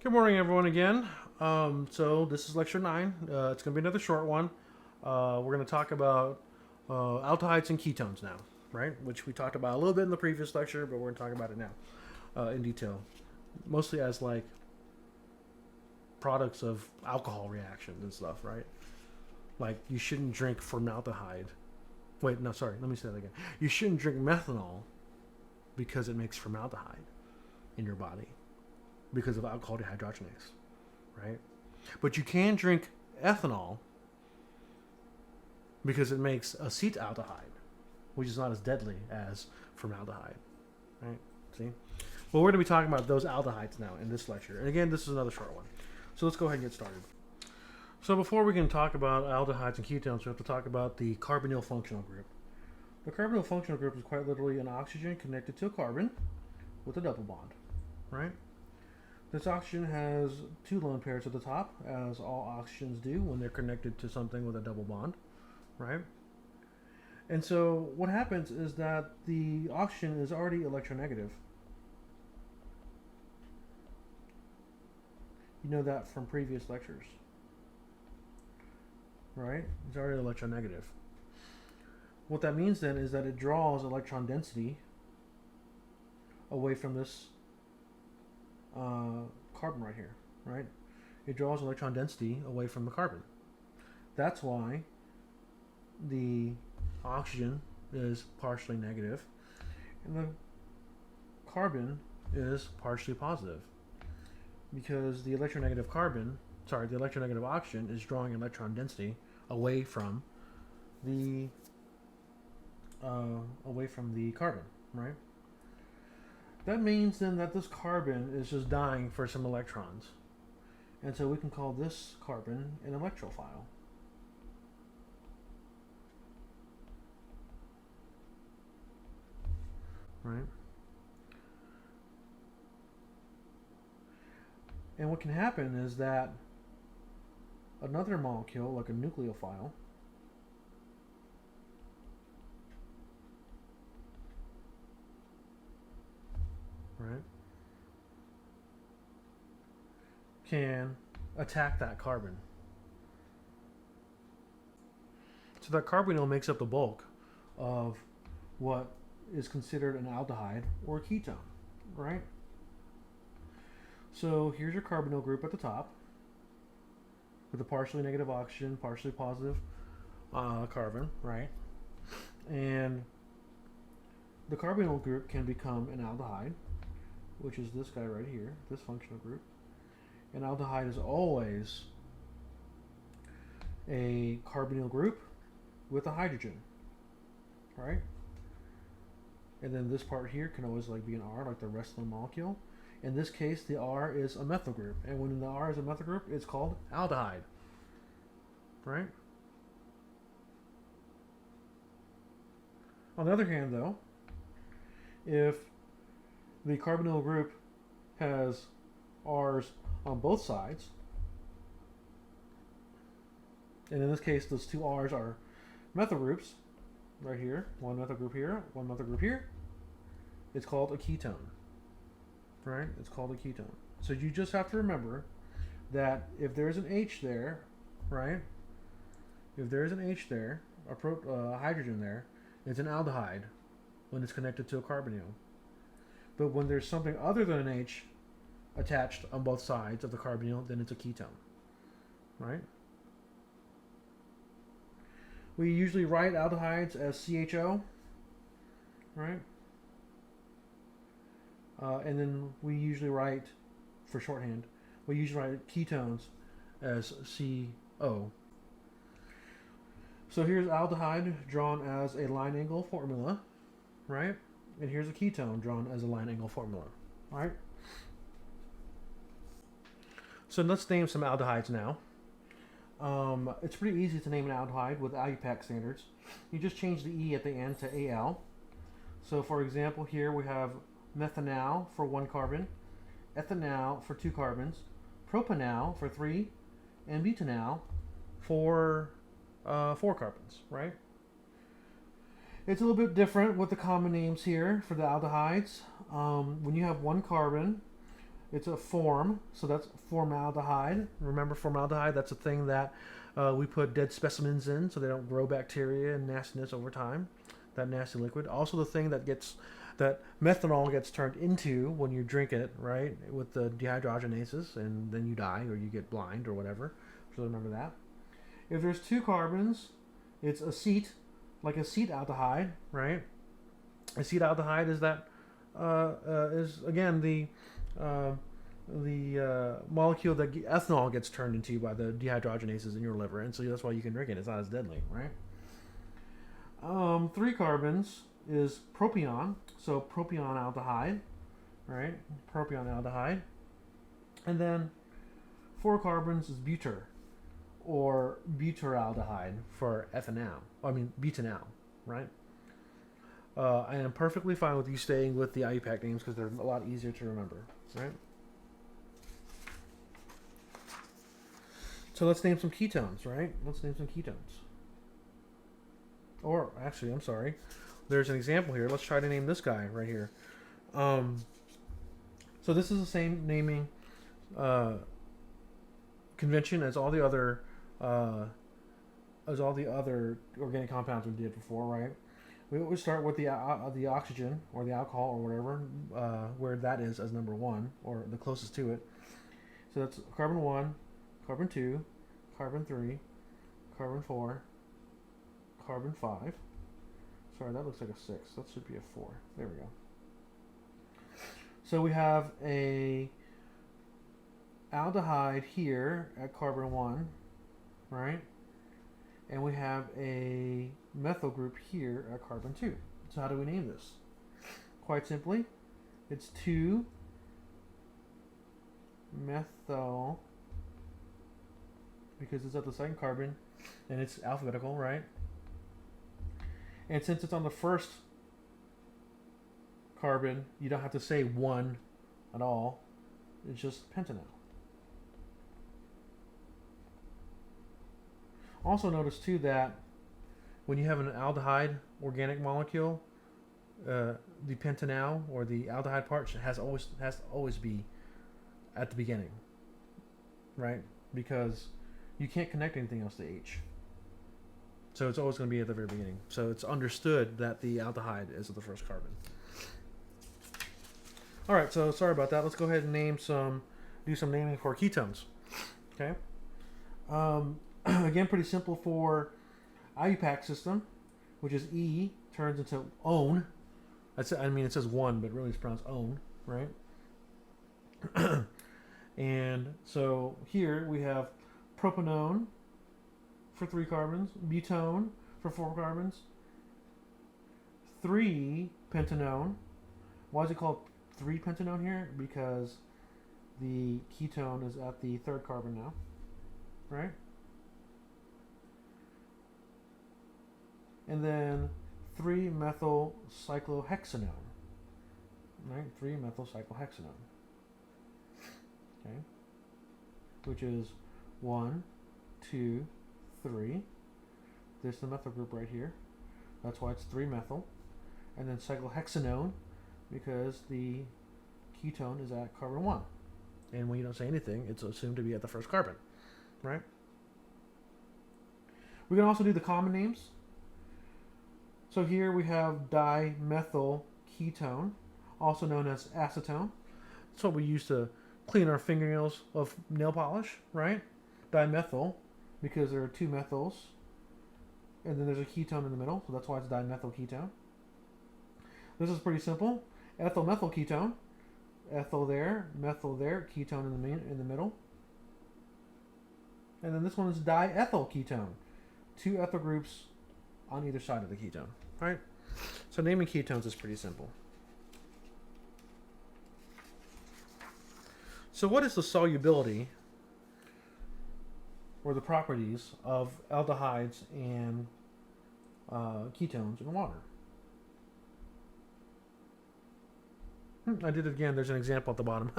Good morning, everyone, again. So this is lecture 9. It's going to be another short one. We're going to talk about aldehydes and ketones now, right? Which we talked about a little bit in the previous lecture, but we're going to talk about it now in detail. Mostly as like products of alcohol reactions and stuff, right? Like you shouldn't drink formaldehyde. Wait, no, sorry. Let me say that again. You shouldn't drink methanol because it makes formaldehyde in your body because of alcohol dehydrogenase, right? But you can drink ethanol because it makes acetaldehyde, which is not as deadly as formaldehyde, right? See? Well, we're going to be talking about those aldehydes now in this lecture. And again, this is another short one. So let's go ahead and get started. So before we can talk about aldehydes and ketones, we have to talk about the carbonyl functional group. The carbonyl functional group is quite literally an oxygen connected to a carbon with a double bond, right? This oxygen has two lone pairs at the top, as all oxygens do when they're connected to something with a double bond, right? And so what happens is that the oxygen is already electronegative. You know that from previous lectures, right? It's already electronegative. What that means then is that it draws electron density away from this carbon right here, right? It draws electron density away from the carbon. That's why the oxygen is partially negative and the carbon is partially positive, because the electronegative oxygen is drawing electron density away from the carbon, right? That means then that this carbon is just dying for some electrons. And so we can call this carbon an electrophile. Right? And what can happen is that another molecule, like a nucleophile, right, can attack that carbon. So that carbonyl makes up the bulk of what is considered an aldehyde or a ketone, right? So here's your carbonyl group at the top with a partially negative oxygen, partially positive carbon, right? And the carbonyl group can become an aldehyde, which is this guy right here, this functional group. An aldehyde is always a carbonyl group with a hydrogen, right? And then this part here can always like be an R, like the rest of the molecule. In this case, the R is a methyl group, and when the R is a methyl group, it's called aldehyde, right? On the other hand, though, if the carbonyl group has R's on both sides, and in this case those two R's are methyl groups right here, one methyl group here, one methyl group here, it's called a ketone, right? It's called a ketone. So you just have to remember that if there's an H there, right, if there's an H there, a hydrogen there, it's an aldehyde when it's connected to a carbonyl. But when there's something other than an H attached on both sides of the carbonyl, then it's a ketone, right? We usually write aldehydes as CHO, right? And then we usually write, for shorthand, we usually write ketones as CO. So here's aldehyde drawn as a line angle formula, right? And here's a ketone drawn as a line angle formula, all right? So let's name some aldehydes now. It's pretty easy to name an aldehyde with ALUPAC standards. You just change the E at the end to Al. So for example, here we have methanal for 1 carbon, ethanal for 2 carbons, propanal for 3, and butanal for 4 carbons, right? It's a little bit different with the common names here for the aldehydes. When you have 1 carbon, It's a form, so that's formaldehyde. Remember formaldehyde? That's a thing that we put dead specimens in so they don't grow bacteria and nastiness over time. That nasty liquid. Also, the thing that methanol gets turned into when you drink it, right? With the dehydrogenases, and then you die or you get blind or whatever. So remember that. If there's two carbons, it's acete, like acetaldehyde, right? Acetaldehyde is that is again the molecule that ethanol gets turned into by the dehydrogenases in your liver, and so that's why you can drink it. It's not as deadly, right? Three carbons is propion, so propion aldehyde, right? Propion aldehyde, and then four carbons is butyr, or butyraldehyde for ethanol. I mean butanol, right? I am perfectly fine with you staying with the IUPAC names because they're a lot easier to remember, right? So let's name some ketones, right? Let's name some ketones. Or, actually, I'm sorry. There's an example here. Let's try to name this guy right here. So this is the same naming convention as all the other organic compounds we did before, right? We always start with the oxygen or the alcohol or whatever, where that is as number one or the closest to it. So that's carbon 1, carbon 2, carbon 3, carbon 4, carbon 5. Sorry, that looks like a 6. That should be a 4. There we go. So we have a aldehyde here at carbon 1, right? And we have a methyl group here at carbon 2. So how do we name this? Quite simply, it's 2-methyl, because it's at the second carbon, and it's alphabetical, right? And since it's on the first carbon, you don't have to say 1 at all. It's just pentanol. Also notice too that when you have an aldehyde organic molecule, the pentanol or the aldehyde part has to always be at the beginning, right? Because you can't connect anything else to H. So it's always going to be at the very beginning. So it's understood that the aldehyde is at the first carbon. All right, so sorry about that. Let's go ahead and do some naming for ketones. Okay. Again, pretty simple for IUPAC system, which is E turns into one. I mean, it says one, but really it's pronounced own, right? And so here we have propanone for 3 carbons, butone for 4 carbons, 3-pentanone. Why is it called 3-pentanone here? Because the ketone is at the 3rd carbon now, right? And then 3-methyl cyclohexanone, right? 3-methyl cyclohexanone, okay? Which is 1, 2, 3. There's the methyl group right here. That's why it's 3-methyl. And then cyclohexanone, because the ketone is at carbon 1. And when you don't say anything, it's assumed to be at the first carbon, right? We can also do the common names. So here we have dimethyl ketone, also known as acetone. That's what we use to clean our fingernails of nail polish, right? Dimethyl, because there are 2 methyls, and then there's a ketone in the middle, so that's why it's dimethyl ketone. This is pretty simple. Ethyl methyl ketone, ethyl there, methyl there, ketone in the middle. And then this one is diethyl ketone, 2 ethyl groups on either side of the ketone, right? So naming ketones is pretty simple. So what is the solubility or the properties of aldehydes and ketones in water? I did it again. There's an example at the bottom.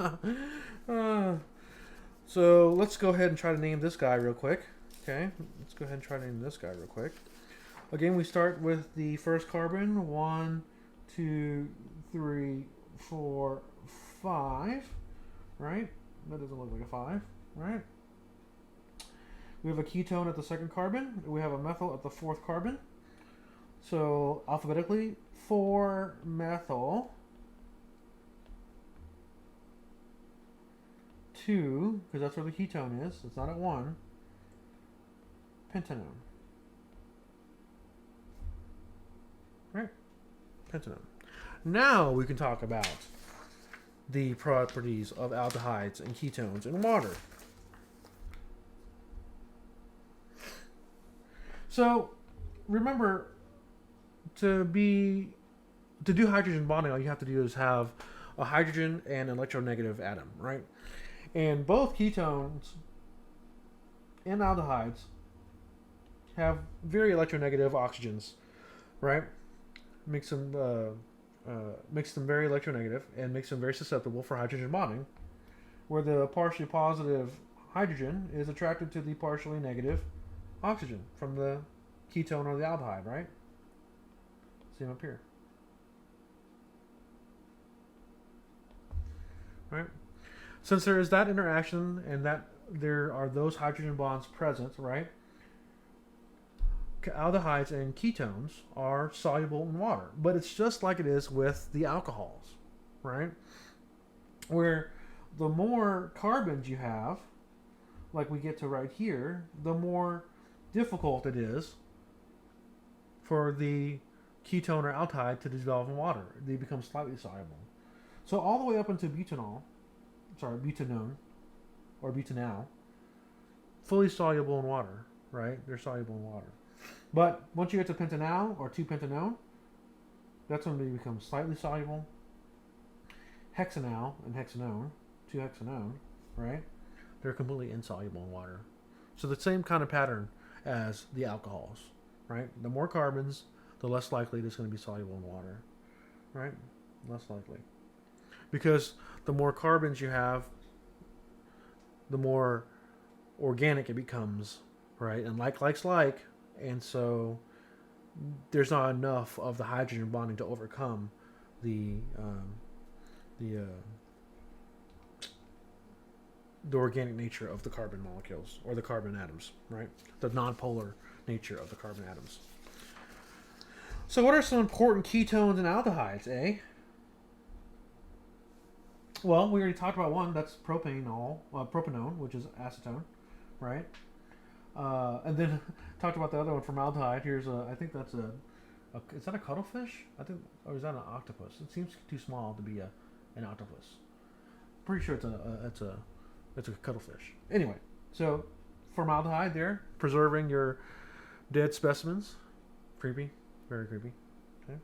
So let's go ahead and try to name this guy real quick. Okay, let's go ahead and try to name this guy real quick. Again, we start with the first carbon. 1, 2, 3, 4, 5. right? That doesn't look like a 5, right? We have a ketone at the second carbon. We have a methyl at the fourth carbon. So alphabetically, 4-methyl, 2, because that's where the ketone is. It's not at 1. Pentanone. Right? Pentanone. Now we can talk about the properties of aldehydes and ketones in water. So remember, to do hydrogen bonding, all you have to do is have a hydrogen and an electronegative atom, right? And both ketones and aldehydes have very electronegative oxygens, right? Makes them very electronegative and makes them very susceptible for hydrogen bonding, where the partially positive hydrogen is attracted to the partially negative oxygen from the ketone or the aldehyde, right? See them up here. Right? Since there is that interaction and that there are those hydrogen bonds present, right? Aldehydes and ketones are soluble in water, but it's just like it is with the alcohols, right? Where the more carbons you have, like we get to right here, the more difficult it is for the ketone or aldehyde to dissolve in water. They become slightly soluble. So all the way up into butanone or butanal, fully soluble in water, right? They're soluble in water. But once you get to pentanal or 2-pentanone, that's when they become slightly soluble. Hexanal and hexanone, 2-hexanone, right? They're completely insoluble in water. So the same kind of pattern as the alcohols, right? The more carbons, the less likely it's going to be soluble in water, right? Less likely. Because the more carbons you have, the more organic it becomes, right? And likes like. And so there's not enough of the hydrogen bonding to overcome the organic nature of the carbon molecules or the carbon atoms, right? The nonpolar nature of the carbon atoms. So what are some important ketones and aldehydes, eh? Well, we already talked about one. That's propanone, which is acetone, right? And then talked about the other one, formaldehyde. Here's I think that's is that a cuttlefish? I think, or is that an octopus? It seems too small to be an octopus. Pretty sure it's a cuttlefish. Anyway, so formaldehyde there, preserving your dead specimens. Creepy, very creepy. Okay.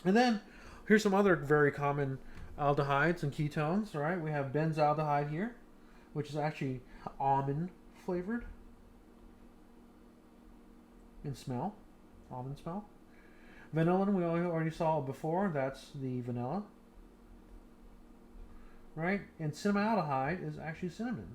And then here's some other very common aldehydes and ketones. Right, we have benzaldehyde here, which is actually almond flavored in smell, almond smell. Vanillin, we already saw before, that's the vanilla, right? And cinnamaldehyde is actually cinnamon.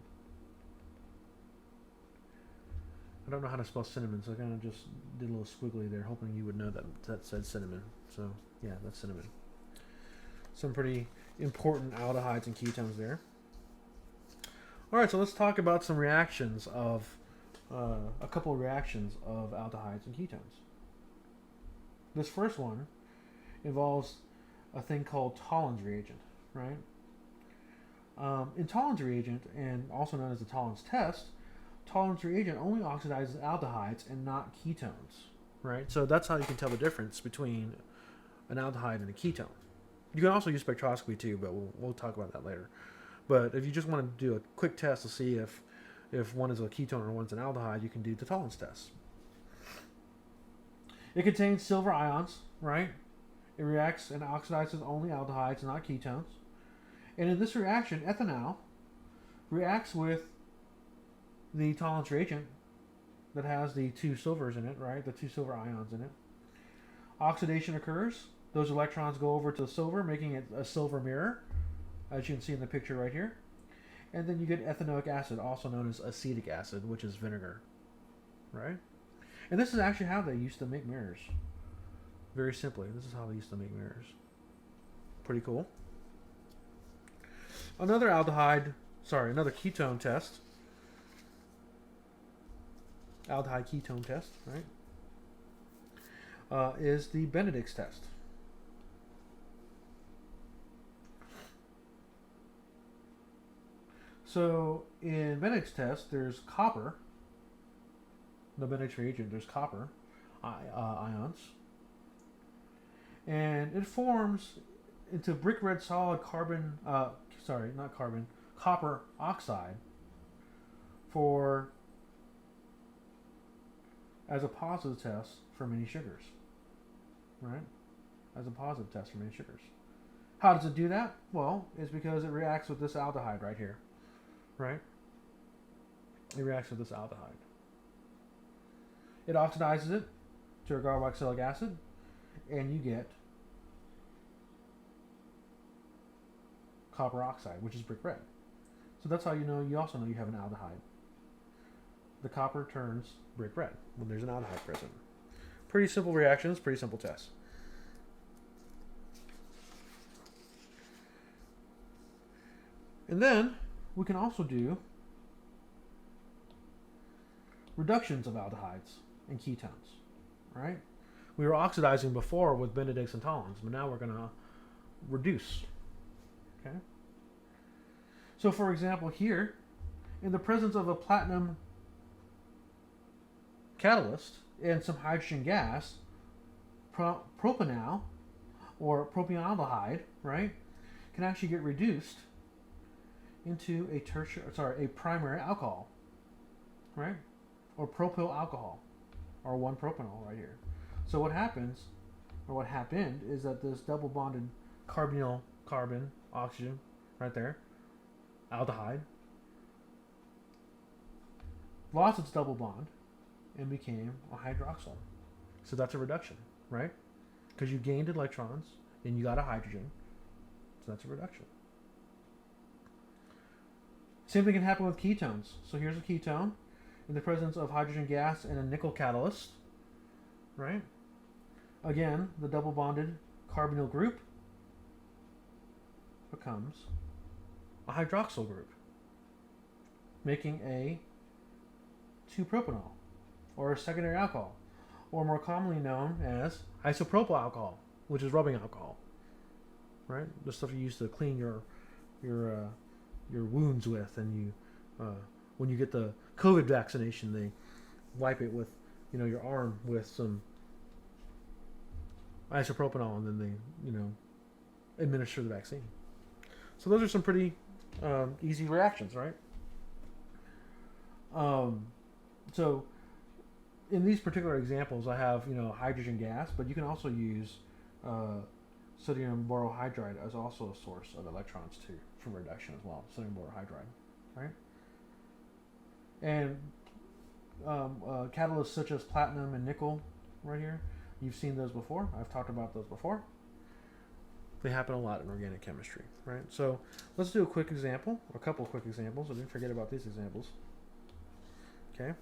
I don't know how to spell cinnamon, so I kind of just did a little squiggly there, hoping you would know that said cinnamon. So yeah, that's cinnamon. Some pretty important aldehydes and ketones there. All right, so let's talk about some reactions of a couple of reactions of aldehydes and ketones. This first one involves a thing called Tollens reagent, right? In Tollens reagent, and also known as the Tollens test, Tollens reagent only oxidizes aldehydes and not ketones, right? So that's how you can tell the difference between an aldehyde and a ketone. You can also use spectroscopy too, but we'll talk about that later. But if you just want to do a quick test to see if one is a ketone or one's an aldehyde, you can do the Tollens test. It contains silver ions, right? It reacts and oxidizes only aldehydes, not ketones. And in this reaction, ethanol reacts with the Tollens reagent that has the 2 silvers in it, right? The 2 silver ions in it. Oxidation occurs. Those electrons go over to the silver, making it a silver mirror, as you can see in the picture right here. And then you get ethanoic acid, also known as acetic acid, which is vinegar, right? And this is actually how they used to make mirrors. Very simply, this is how they used to make mirrors. Pretty cool. Another ketone test, aldehyde ketone test, right, is the Benedict's test. So in Benedict's test, there's copper. The Benedict's reagent, there's copper ions, and it forms into brick red solid copper oxide as a positive test for many sugars, right? As a positive test for many sugars. How does it do that? Well, it's because it reacts with this aldehyde right here, right? It reacts with this aldehyde. It oxidizes it to a carboxylic acid, and you get copper oxide, which is brick red. So that's how you also know you have an aldehyde. The copper turns brick red when there's an aldehyde present. Pretty simple reactions, pretty simple tests. And then we can also do reductions of aldehydes and ketones, right? We were oxidizing before with Benedict's and Tollens, but now we're going to reduce. Okay. So, for example, here, in the presence of a platinum catalyst and some hydrogen gas, propanal or propionaldehyde, right, can actually get reduced into a primary alcohol, right, or propyl alcohol, or 1-propanol right here. So what happened is that this double bonded carbonyl carbon oxygen right there, aldehyde, lost its double bond and became a hydroxyl. So that's a reduction, right? Because you gained electrons and you got a hydrogen. So that's a reduction. Same thing can happen with ketones. So here's a ketone in the presence of hydrogen gas and a nickel catalyst, right? Again, the double bonded carbonyl group becomes a hydroxyl group, making a 2-propanol, or a secondary alcohol, or more commonly known as isopropyl alcohol, which is rubbing alcohol, right? The stuff you use to clean your wounds with, and you when you get the COVID vaccination, they wipe it with your arm with some isopropanol, and then they administer the vaccine. So those are some pretty easy reactions, right? So in these particular examples, I have hydrogen gas, but you can also use sodium borohydride as also a source of electrons too for reduction as well. Sodium borohydride, right? And catalysts such as platinum and nickel, right here. You've seen those before. I've talked about those before. They happen a lot in organic chemistry, right? So let's do a quick example, or a couple of quick examples. I didn't forget about these examples. Okay.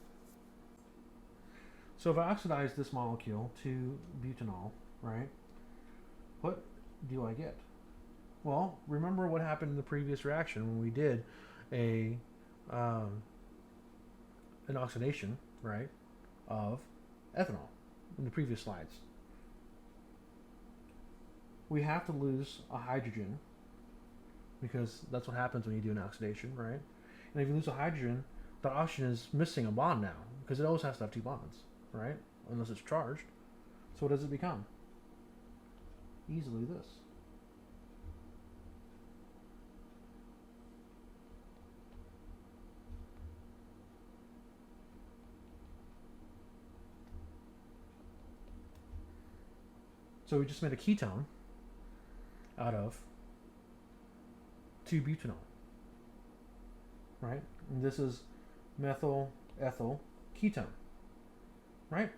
So if I oxidize this molecule to butanol, right, what do I get? Well, remember what happened in the previous reaction when we did an oxidation, right, of ethanol in the previous slides. We have to lose a hydrogen because that's what happens when you do an oxidation, right? And if you lose a hydrogen, the oxygen is missing a bond now because it always has to have 2 bonds, right? Unless it's charged. So what does it become? Easily this. So we just made a ketone out of 2-butanol, right? And this is methyl ethyl ketone, right?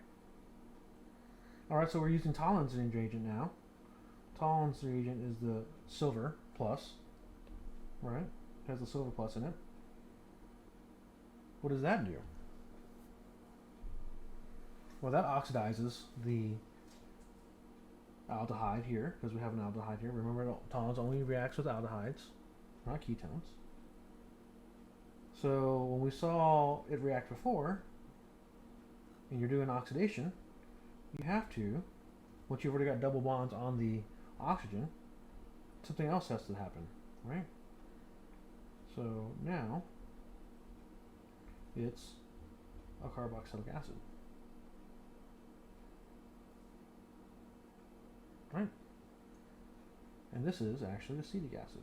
All right, so we're using Tollens reagent now. Tollens reagent is the silver plus, right? It has the silver plus in it. What does that do? Well, that oxidizes the aldehyde here, because we have an aldehyde here. Remember, Tollens only reacts with aldehydes, not ketones. So when we saw it react before, and you're doing oxidation, you have to, once you've already got double bonds on the oxygen, something else has to happen, right? So now it's a carboxylic acid, right? And this is actually acetic acid.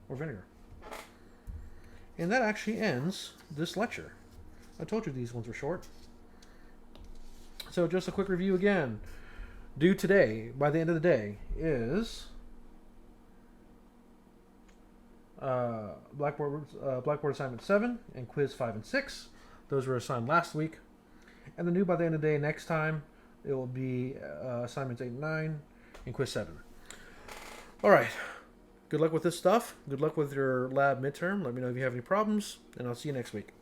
Or vinegar. And that actually ends this lecture. I told you these ones were short. So just a quick review again. Due today, by the end of the day, is Blackboard assignment 7 and quiz 5 and 6. Those were assigned last week. And the new by the end of the day next time, it will be assignments 8 and 9 and quiz 7. All right. Good luck with this stuff. Good luck with your lab midterm. Let me know if you have any problems, and I'll see you next week.